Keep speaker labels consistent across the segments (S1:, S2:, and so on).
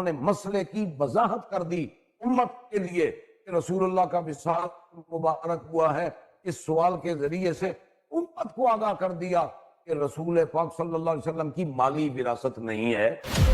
S1: نے مسئلے کی وضاحت کر دی امت کے لیے کہ رسول اللہ کا وصال مبارک ہوا ہے، اس سوال کے ذریعے سے امت کو آگاہ کر دیا کہ رسول پاک صلی اللہ علیہ وسلم کی مالی وراثت نہیں ہے۔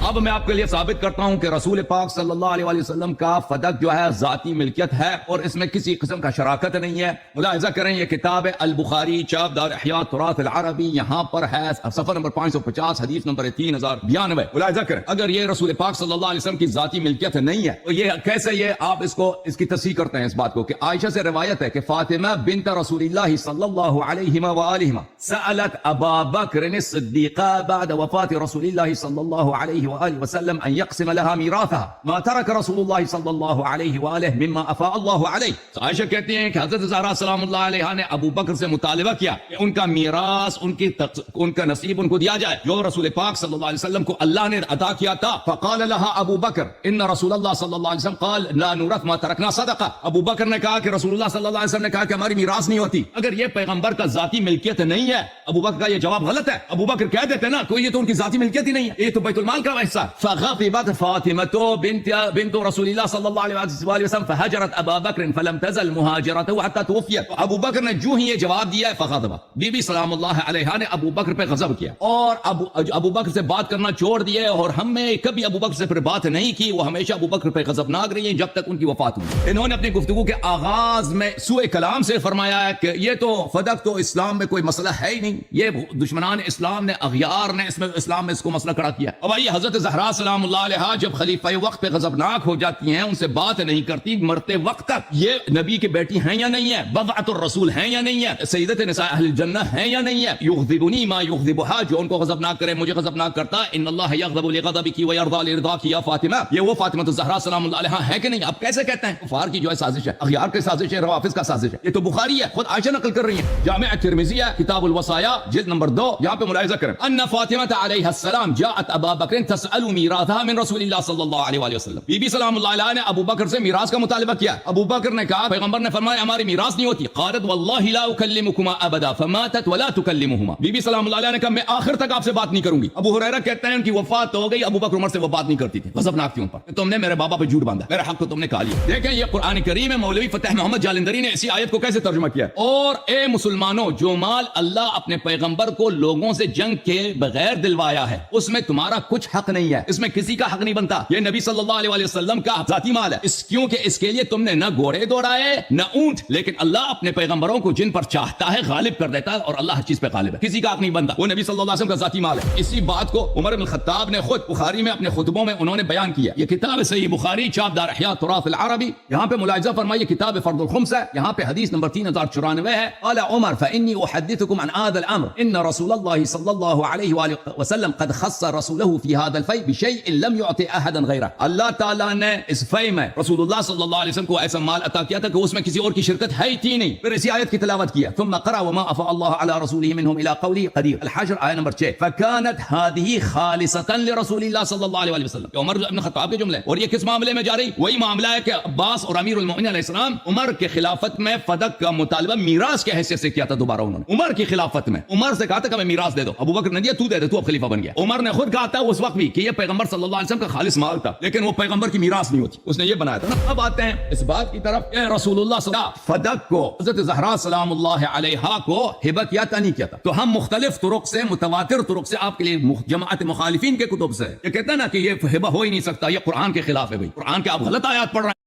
S2: اب میں آپ کے لیے ثابت کرتا ہوں کہ رسول پاک صلی اللہ علیہ وسلم کا فدق جو ہے ذاتی ملکیت ہے اور اس میں کسی قسم کا شراکت نہیں ہے۔ ملاحظہ کریں، یہ کتاب البخاری چاپ دار احیاء تراث العربی، یہاں پر ہے صفحہ نمبر 550 حدیث نمبر 3092۔ ملاحظہ کریں، اگر یہ رسول پاک صلی اللہ علیہ وسلم کی ذاتی ملکیت نہیں ہے تو یہ کیسے یہ آپ اس کی تصحیح کرتے ہیں اس بات کو کہ عائشہ سے روایت ہے کہ فاطمہ بنت رسول اللہ صلی اللہ علیہ وآلہ سألت ابا بکر الصدیق بعد وفات رسول اللہ صلی اللہ علیہ وآلہ وسلم ان يقسم لها میراثها ما ترک رسول اللہ صلی اللہ علیہ وآلہ مما افاء اللہ علیہ۔ عائشہ کہتی ہیں کہ حضرت زہرا سلام اللہ علیہ نے ابو بکر سے مطالبہ کیا کہ ان کا میراث، ان کا نصیب ان کو دیا جائے جو رسول پاک صلی اللہ علیہ وسلم کو اللہ نے عطا کیا تھا۔ فقال لها ابو بکر ان رسول اللہ صلی اللہ علیہ وسلم قال لا نورث ما ترکنا صدقہ۔ ابو بکر نے کہا کہ رسول اللہ صلی اللہ علیہ وسلم نے کہا کہ ہماری میراث نہیں ہوتی۔ اگر یہ پیغمبر کا ذاتی ملکیت نہیں ہے، ابو بکر کا یہ جواب غلط ہے۔ ابو بکر کہہ دیتے نا کوئی یہ تو ان کی ذاتی ملکیت ہی نہیں ہے، یہ تو بیت المال کا حصہ۔ فغضبت فاطمة بنت رسول اللہ صلی اللہ علیہ وسلم فهجرت ابا بکر فلم تزل مهاجرته حتى توفیت۔ ابو بکر نے جو ہی یہ جواب دیا ہے فغضب، بی بی سلام اللہ علیہ نے ابو بکر پہ غضب کیا اور ابو بکر سے بات کرنا چھوڑ دیے، اور ہم نے کبھی ابو بکر سے پھر بات نہیں کی، وہ ہمیشہ ابو بکر پہ غضبناک رہی ہیں جب تک ان کی وفات ہوئی۔ انہوں نے اپنی گفتگو کے آغاز میں سوء کلام سے فرمایا ہے کہ یہ تو فدق تو اسلام میں کوئی مسئلہ ہے ہی نہیں، یہ دشمنان اسلام نے اغیار نے اسلام میں اس کو مسئلہ کھڑا کیا۔ اب یہ حضرت زہرا سلام اللہ علیہ جب خلیفہ وقت پہ غضبناک ہو جاتی ہیں، ان سے بات نہیں کرتی مرتے وقت تک، یہ نبی کی بیٹی ہیں یا نہیں ہے، بضعۃ الرسول ہیں یا نہیں ہے، سیدت نساء اہل الجنہ ہیں یا نہیں ہے۔ یغضبنی ما یغضبها، جو ان کو غضبناک کرے مجھے غضبناک کرتا ہے۔ ان اللہ یغضب لغضبک ویرضى لرضاک یا فاطمہ، یہ وہ فاطمہ الزہرا سلام اللہ علیہ ہے کہ نہیں؟ اب کیسے کہتے ہیں کفار کی جو ہے سازش ہے، اغیار کی سازش ہے، روافض کا سازش ہے؟ یہ تو بخاری ہے، خود عائشہ نقل کر رہی ہیں، جامع ترمذی ہے کتاب الوصایا جلد نمبر 2، یہاں پہ ملاحظہ کریں ان فاطمہ علیہ السلام جاءت ابا بکر تسأل میراثها من رسول اللہ صلی اللہ علیہ وآلہ وسلم۔ بی بی سلام اللہ علیہ نے ابو بکر سے میراث کا مطالبہ کیا۔ ابو بکر نے کہا، پیغمبر نے فرمایا ہماری میراث نہیں ہوتی۔ قالت واللہ لا اکلمکما ابدا فماتت ولا تکلمہما۔ بی بی سلام اللہ علیہ نے کہا میں آخر تک آپ سے بات نہیں کروں گی۔ ابو ہریرہ کہتے ہیں ان کی وفات ہو گئی، ابو بکر عمر سے وہ بات نہیں کرتی تھی، غضبناک تھی ان پر، تم نے میرے بابا پہ جھوٹ باندھا، میرے حق کو تم نے کھا لیا۔ دیکھیں یہ قرآن کریم ہے، مولوی فتح محمد جالندری نے اسی آیت کو کیسے ترجمہ کیا۔ اور اے مسلمانوں، جو مال اللہ اپنے پیغمبر کو لوگوں سے جنگ کے بغیر دلوایا ہے اس میں تمہارا کچھ حق نہیں ہے، اس میں کسی کا حق نہیں بنتا، یہ نبی صلی اللہ علیہ وسلم کا ذاتی مال ہے، کیونکہ اس کے لیے تم نے نہ گھوڑے دوڑائے نہ اونٹ، لیکن اللہ اپنے پیغمبروں کو جن پر چاہتا ہے غالب کر دیتا ہے، اور اللہ ہر چیز پہ غالب ہے، کسی کا حق نہیں بنتا، وہ نبی صلی اللہ علیہ وسلم کا ذاتی مال ہے۔ اسی بات کو عمر بن الخطاب نے خود بخاری میں اپنے خطبوں میں انہوں نے بیان کیا۔ یہ کتاب صحیح بخاری چاپ دار احیاء تراث العربی، یہاں پہ ملاحظہ فرمائیے کتاب فرض الخمس ہے، یہاں پہ حدیث نمبر 3094 ہے۔ قال عمر فإني أحدثكم عن هذا الأمر إن رسول الله صلى الله عليه وآله وسلم قد خص رسوله في هذا الفيء بشيء لم يعطي أحدا غيره۔ اللہ تعالیٰ نے اس فیء میں رسول اللہ صلی اللہ علیہ وسلم کو ایسا مال عطا کیا تھا کہ اس میں کسی اور کی شرکت ہے ہی تھی نہیں۔ پھر اسی آیت کی تلاوت کیا، ثم قرأ وما أفاء الله على رسوله منهم إلى قوله قدير الحشر آیت نمبر 6 فكانت هذه خالصة لرسول الله صلی اللہ علیہ وسلم۔ عمر بن خطاب کے جملے، اور یہ کس معاملے میں جا رہی؟ وہی معاملہ ہے کہ عباس اور امیر المؤمنین علیہ السلام عمر کے خلافت میں فدق کا مطالبہ میراث کے حیثیت سے کیا تھا۔ دوبارہ انہوں نے عمر کی خلافت میں عمر سے کہا تھا کہ ہمیں میراث دے دو، ابو بکر نے دیا، تو دے دے، تو اب خلیفہ بن گیا۔ عمر نے خود کہا تھا اس وقت بھی کہ یہ پیغمبر صلی اللہ علیہ وسلم کا خالص مال تھا، لیکن وہ پیغمبر کی میراث نہیں ہوتی، اس نے یہ بنایا تھا نا۔ اب آتے ہیں اس بات کی طرف کہ رسول اللہ صلی اللہ علیہ وسلم فدق کو حضرت زہرا سلام اللہ علیہا کو ہبہ کیا تھا نہیں کیا تھا؟ تو ہم مختلف طرق سے، متواتر طرق سے آپ کے لیے جماعت مخالفین کے کتب سے یہ کہتے ہیں نا کہ یہ ہبہ ہو ہی نہیں سکتا، یہ قرآن کے خلاف ہے۔ بھائی قرآن کے آپ غلط آیات پڑھ رہے ہیں۔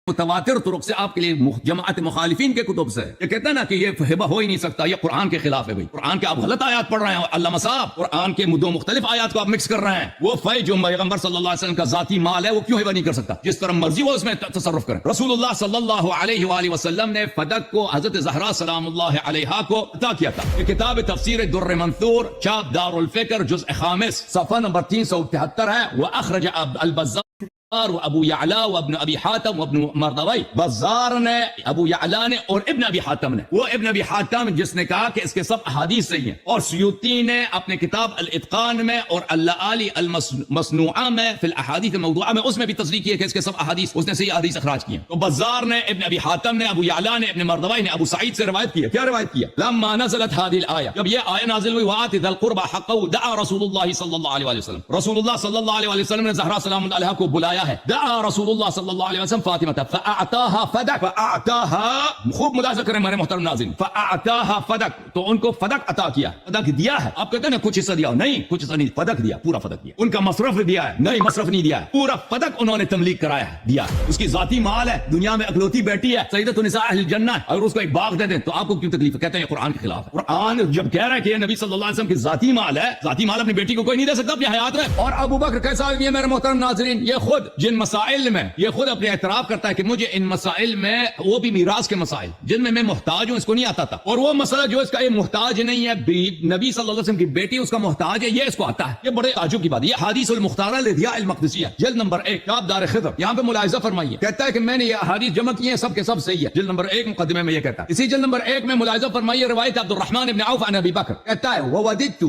S2: متواتر طرق سے آپ کے لیے جماعت مخالفین کے کتب سے یہ کہتا ہے نا کہ یہ ہبہ ہو ہی نہیں سکتا، یہ قرآن کے خلاف ہے۔ بھائی قرآن کے آپ غلط آیات پڑھ رہے ہیں، علامہ صاحب قرآن کے دو مختلف آیات کو آپ مکس کر رہے ہیں۔ وہ فیء جو پیغمبر صلی اللہ علیہ وسلم کا ذاتی مال ہے وہ کیوں ہبہ نہیں کر سکتا؟ جس طرح مرضی وہ اس میں تصرف کریں۔ رسول اللہ صلی اللہ علیہ وآلہ وسلم نے فدق کو حضرت زہرا سلام اللہ علیہا کو عطا کیا تھا۔ یہ کتاب تفسیر در منثور چاپ دار الفکر جزء خامس صفحہ نمبر 373 ہے۔ وأخرج البزار اور ابو یعلا و ابن ابی حاتم و ابن مردوی، بزار نے، ابو یعلا نے اور ابن ابی حاتم نے، وہ ابن ابی حاتم جس نے کہا کہ اس کے سب احادیث صحیح ہیں، اور سیوطی نے اپنے کتاب الاتقان میں اور اللآلی المصنوعہ میں فی الاحادیث الموضوعہ میں اس میں بھی تصریح کی ہے کہ اس کے سب احادیث اس نے صحیح احادیث اخراج کی ہیں۔ تو بزار نے، ابن ابی حاتم نے، ابو یعلا نے، ابن مردوی نے ابو سعید سے روایت کی ہے۔ کیا روایت کیا؟ لما نزلت هذه الايه، جب یہ آیت نازل ہوئی، وآت ذا القربى حقه، دعا رسول اللہ صلی اللہ علیہ وسلم، رسول اللہ صلی اللہ علیہ وسلم نے زہرا سلام اللہ علیہا کو بلایا ہے، دعا رسول اللہ صلی اللہ علیہ وسلم فاطمہ فاعطاها فدک، فاعطاها، خوب ملاحظہ کریں میرے محترم ناظرین، فاعطاها فدک، تو ان کو فدک عطا کیا، فدک دیا ہے۔ آپ کہتے ہیں نا کچھ حصہ دیا، نہیں کچھ حصہ نہیں، فدک دیا، پورا فدک دیا۔ ان کا مصرف دیا ہے، نہیں مصرف نہیں دیا ہے، پورا فدک انہوں نے تملیک کرایا ہے، دیا ہے۔ اس کی ذاتی مال ہے، دنیا میں اکلوتی بیٹی ہے، سیدۃ النساء اہل الجنہ ہے، اگر اس کو ایک باغ دے دیں تو آپ کو کیوں تکلیف ہے؟ کہتے ہیں یہ قرآن کے خلاف ہے۔ قرآن جب کہہ رہا ہے کہ یہ نبی صلی اللہ علیہ وسلم کی ذاتی مال ہے، ذاتی مال اپنی بیٹی کو کوئی نہیں دے سکتا اپنی حیات میں۔ اور ابو بکر کیسا آدمی ہے میرے محترم ناظرین، یہ خود جن مسائل میں، یہ خود اپنے اعتراف کرتا ہے کہ مجھے ان مسائل میں، وہ بھی میراث کے مسائل جن میں محتاج ہوں، اس کو نہیں آتا تھا، اور وہ مسئلہ جو اس کا یہ محتاج نہیں ہے، نبی صلی اللہ علیہ وسلم کی بیٹی اس کا محتاج ہے، یہ اس کو آتا ہے۔ یہ بڑے تعجب کی بات ہے۔ یہ حدیث المختارہ لضیاء المقدسیہ جلد نمبر 1 کتاب دار خضر، یہاں پہ ملاحظہ فرمائیے، کہتا ہے کہ میں نے یہ احادیث جمع کی ہیں، سب کے سب صحیح ہے، جلد نمبر 1 مقدمے میں یہ کہتا ہے۔ اسی جلد نمبر 1 میں ملاحظہ فرمائیے، روایت عبد الرحمن بن عوف عن ابی بکر، کہتا ہے ووددت،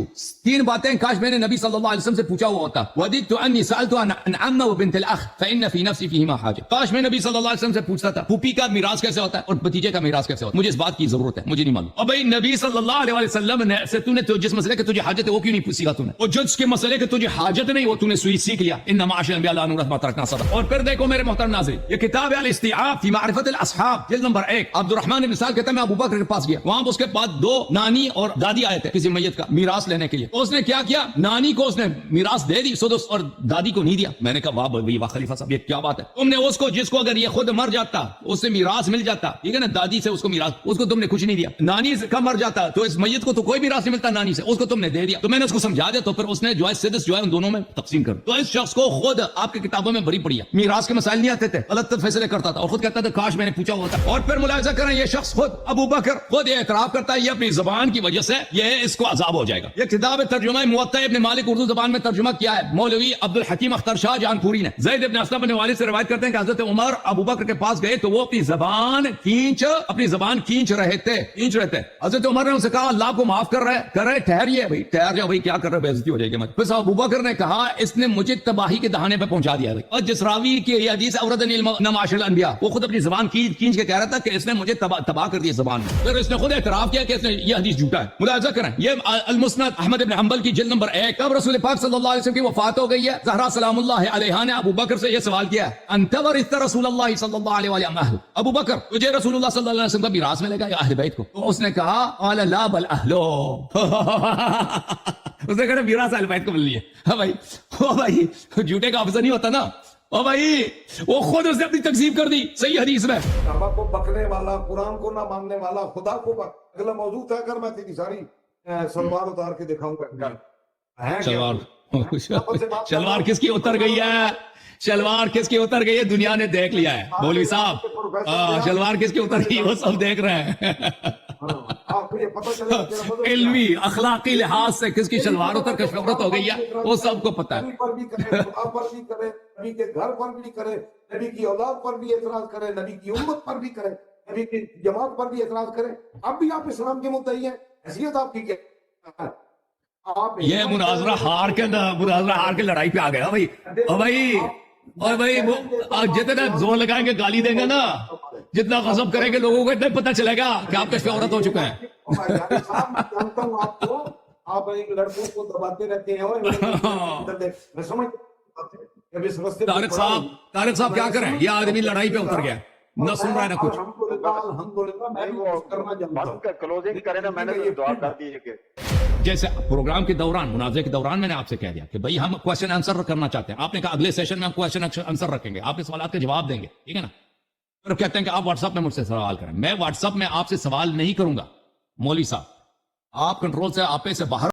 S2: 3 باتیں کاش میں نے نبی صلی اللہ علیہ وسلم سے پوچھا ہوا ہوتا، وددت انی سألت عن عمہ وبنت الاخ فإن في نفسي فيهما حاجة، کاش میں نبی صلی اللہ علیہ وسلم سے پوچھتا تھا پھوپھی کا میراث کیسے ہوتا ہے اور بھتیجے کا میراث کیسے ہوتا ہے، مجھے اس بات کی ضرورت ہے، مجھے نہیں معلوم۔ اور بھائی نبی صلی اللہ علیہ وسلم نے سے تو نے جس مسئلے کے تجھے حاجت ہے وہ کیوں نہیں سیکھا تو نے، اور جس کے مسئلے کے تجھے حاجت نہیں وہ تو نے سیکھ لیا، ان معاشر الانبیاء لا نورث ما ترکنا صدقہ۔ اور پھر دیکھو میرے محترم ناظرین، یہ کتاب ہے الاستیعاب فی معرفت الاصحاب جلد نمبر 1، عبد الرحمن بن سال کہتا ہے میں ابو بکر کے پاس گیا، وہاں اس کے پاس 2 نانی اور دادی آئے تھے کسی میت کا میراث لینے کے لیے، تو اس نے کیا کیا، نانی کو اس نے میراث دے دی سدس اور دادی کو نہیں دیا۔ میں نے کہا واہ بھائی واہ خلیفہ صاحب یہ کیا بات ہے، تم نے اس کو جس کو اگر یہ خود مر جاتا اس سے میراث مل جاتا، ٹھیک ہے نا، دادی سے اس کو میراث، اس کو تم نے کچھ نہیں دیا، نانی سے کا مر جاتا تو اس میت کو تو کوئی میراث نہیں ملتا، نانی سے اس کو تم نے دے دیا، تو میں نے اس کو سمجھا دیا، تو پھر اس نے جو ہے سدس جو ہے ان دونوں میں تقسیم کر، تو اس شخص کو خود آپ کی کتابوں میں بری پڑی ہے، میراث کے مسائل نہیں آتے تھے، غلط فیصلے کرتا تھا اور خود کہتا تھا کاش میں نے پوچھا ہوتا۔ اور پھر ملاحظہ کریں یہ شخص خود ابو بکر خود یہ اعتراف کرتا ہے یہ اپنی زبان کی وجہ سے یہ اس کو عذاب ہو جائے گا۔ یہ کتاب ترجمہ موطا ابن مالک اردو زبان میں ترجمہ کیا ہے مولوی عبد الحکیم اختر شاہ جان پوری نے، زید ابن اسلم بن والد سے روایت کرتے ہیں کہ حضرت عمر ابو بکر کے پاس گئے تو وہ اپنی زبان کھینچ رہے تھے۔ حضرت عمر نے ان سے کہا اللہ کو معاف کر رہے ٹھہریے بھائی، ٹھہر جاؤ بھائی، کیا کر رہے، بے عزتی ہو جائے گی۔ پھر ابو بکر نے کہا اس نے مجھے تباہی کے دہانے پہ پہنچا دیا۔ اور جس راوی کی یہ حدیث اوردنی معاشر الانبیاء، وہ خود اپنی زبان کھینچ کے کہہ رہا تھا کہ اس نے مجھے تباہ کر دیا زبان میں، پھر اس نے خود اعتراف کیا کہ اس نے یہ حدیث جھوٹا ہے۔ ملاحظہ کریں یہ المسند احمد بن حنبل کی جلد نمبر 1، کب رسول پاک صلی اللہ علیہ وسلم کی وفات ہو گئی ہے، زہرا سلام اللہ علیہا نے ابو بکر سے یہ سوال کیا ہے، انت ورثت رسول اللہ صلی اللہ علیہ وسلم، ابو بکر تجھے رسول اللہ صلی اللہ علیہ وسلم کا میراث ملے گا یا اہل بیت کو؟ تو اس نے کہا قال لا بل اہلو، اس نے کہا میراث اہل بیت کو مل ہے۔ ہاں بھائی جھوٹے کا حافظہ نہیں ہوتا نا، او بھائی وہ خود اس نے اپنی تکذیب کر دی صحیح حدیث میں۔
S1: صحابہ کو بکنے والا، قرآن کو نہ ماننے والا، خدا کو اگلا موضوع طے کر، میں تیری ساری سلوار اتار کے دکھاؤں گا۔
S2: شلوار کس کی اتر گئی ہے، شلوار کس کی اتر گئی ہے دنیا نے دیکھ لیا ہے مولوی صاحب، شلوار کس کی اتر گئی وہ سب دیکھ رہے ہیں، علمی اخلاقی لحاظ سے کس کی شلوار اتر کے شہرت ہو گئی ہے وہ سب کو پتا ہے۔
S1: نبی کے گھر پر بھی کرے، نبی کی اولاد پر بھی اعتراض کرے، نبی کی امت پر بھی کرے، نبی کی جماعت پر بھی اعتراض کرے، اب بھی آپ اسلام کے مدعی ہیں، حیثیت آپ کی کیا؟
S2: یہ مناظرہ ہار کے لڑائی پہ آ گیا بھائی، اور بھائی جتنا زور لگائیں گے گالی دیں گے نا، جتنا غضب کریں گے لوگوں کو اتنا پتہ چلے گا کہ آپ کس پہ عورت ہو چکے ہیں۔
S1: جانتا ہوں آپ کو، آپ ایک لڑکوں کو دباتے رہتے ہیں،
S2: طارق صاحب کیا کریں، یہ آدمی لڑائی پہ اتر گیا، نہ سن رہا ہے نہ کچھ۔
S3: کلوزنگ کرے نا، میں نے دعا کر دی ہے کہ
S2: جیسے پروگرام کے دوران، مناظرے کے دوران میں نے آپ سے کہہ دیا کہ بھائی ہم کوشچن آنسر کرنا چاہتے ہیں، آپ نے کہا اگلے سیشن میں ہم کوشچن آنسر رکھیں گے، آپ نے سوالات کے جواب دیں گے، ٹھیک ہے نا۔ پھر کہتے ہیں کہ آپ واٹس ایپ میں مجھ سے سوال کریں، میں واٹس ایپ میں آپ سے سوال نہیں کروں گا مولوی صاحب، آپ کنٹرول سے آپ سے باہر